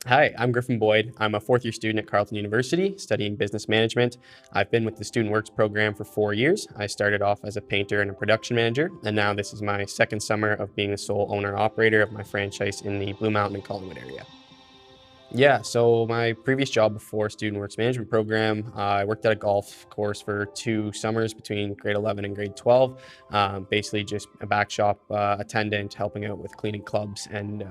Hi, I'm Griffin Boyd. I'm a fourth year student at Carleton University studying business management. I've been with the Student Works program for 4 years. I started off as a painter and a production manager, and now this is my second summer of being the sole owner operator of my franchise in the Blue Mountain and Collingwood area. Yeah, so my previous job before Student Works Management Program, I worked at a golf course for 2 summers between grade 11 and grade 12. Basically, just a back shop attendant, helping out with cleaning clubs and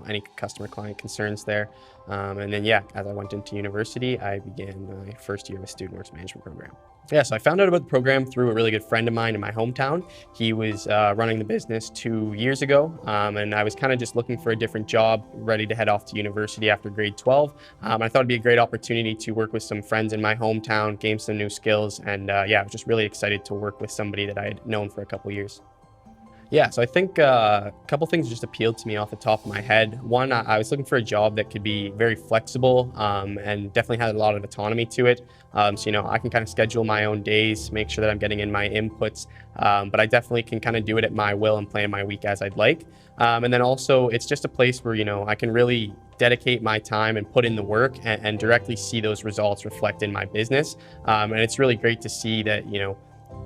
any customer client concerns there. And then yeah, as I went into university, I began my first year of a Student Works Management Program. Yeah, so I found out about the program through a really good friend of mine in my hometown. He was running the business 2 years ago, and I was kind of just looking for a different job, ready to head off to university after grade 12. I thought it'd be a great opportunity to work with some friends in my hometown, gain some new skills, and yeah, I was just really excited to work with somebody that I had known for a couple years. Yeah, so I think a couple things just appealed to me off the top of my head. One, I was looking for a job that could be very flexible and definitely had a lot of autonomy to it. So, I can kind of schedule my own days, make sure that I'm getting in my inputs, but I definitely can kind of do it at my will and plan my week as I'd like. And then also, it's just a place where, I can really dedicate my time and put in the work and directly see those results reflect in my business. And it's really great to see that,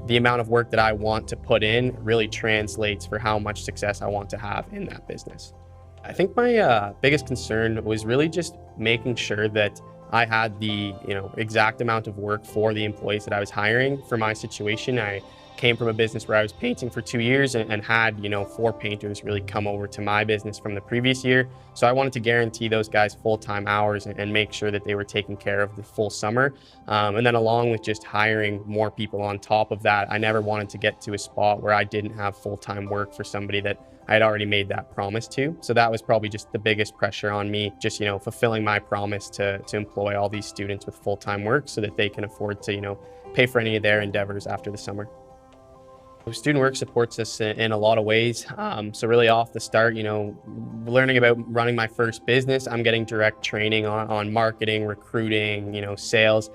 the amount of work that I want to put in really translates for how much success I want to have in that business. I think my biggest concern was really just making sure that I had the exact amount of work for the employees that I was hiring for my situation. I came from a business where I was painting for 2 years and had 4 painters really come over to my business from the previous year. So I wanted to guarantee those guys full-time hours and make sure that they were taken care of the full summer. And then along with just hiring more people on top of that, I never wanted to get to a spot where I didn't have full-time work for somebody that I had already made that promise to. So that was probably just the biggest pressure on me, just, fulfilling my promise to employ all these students with full-time work so that they can afford to, pay for any of their endeavors after the summer. Student Work supports us in a lot of ways. So really off the start, learning about running my first business, I'm getting direct training on marketing, recruiting, sales,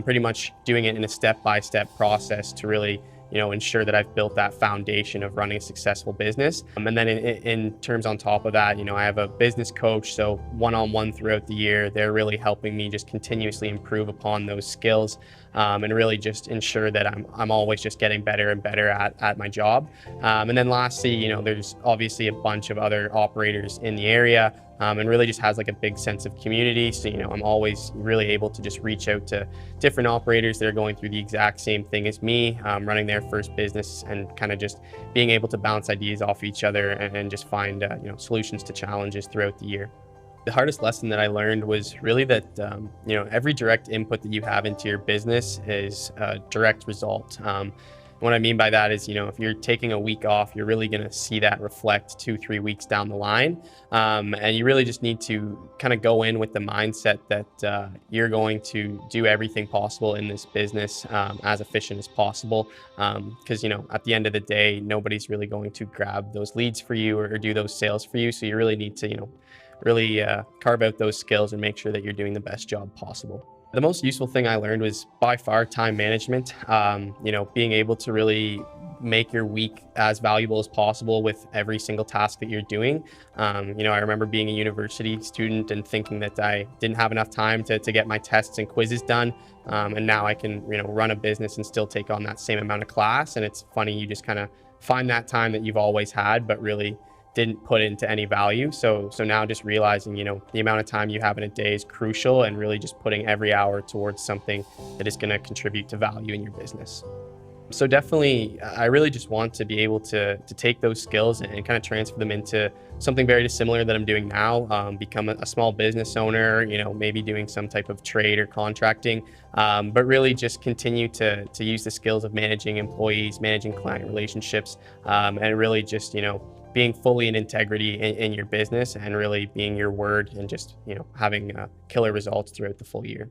pretty much doing it in a step-by-step process to really ensure that I've built that foundation of running a successful business. And then in terms on top of that, I have a business coach, so one-on-one throughout the year, they're really helping me just continuously improve upon those skills and really just ensure that I'm always just getting better and better at my job. And then lastly, there's obviously a bunch of other operators in the area and really just has like a big sense of community. So, I'm always really able to just reach out to different operators that are going through the exact same thing as me, running their first business and kind of just being able to bounce ideas off each other and just find, solutions to challenges throughout the year. The hardest lesson that I learned was really that, every direct input that you have into your business is a direct result. What I mean by that is, if you're taking a week off, you're really going to see that reflect 2-3 weeks down the line. And you really just need to kind of go in with the mindset that you're going to do everything possible in this business as efficient as possible. Because, at the end of the day, nobody's really going to grab those leads for you or do those sales for you. So you really need to, really carve out those skills and make sure that you're doing the best job possible. The most useful thing I learned was by far time management. Being able to really make your week as valuable as possible with every single task that you're doing. I remember being a university student and thinking that I didn't have enough time to get my tests and quizzes done. And now I can, run a business and still take on that same amount of class. And it's funny, you just kind of find that time that you've always had, but really didn't put into any value. So now just realizing, the amount of time you have in a day is crucial and really just putting every hour towards something that is going to contribute to value in your business. So definitely, I really just want to be able to take those skills and kind of transfer them into something very similar that I'm doing now, become a small business owner, maybe doing some type of trade or contracting, but really just continue to use the skills of managing employees, managing client relationships, and really just, being fully in integrity in your business and really being your word and just, having killer results throughout the full year.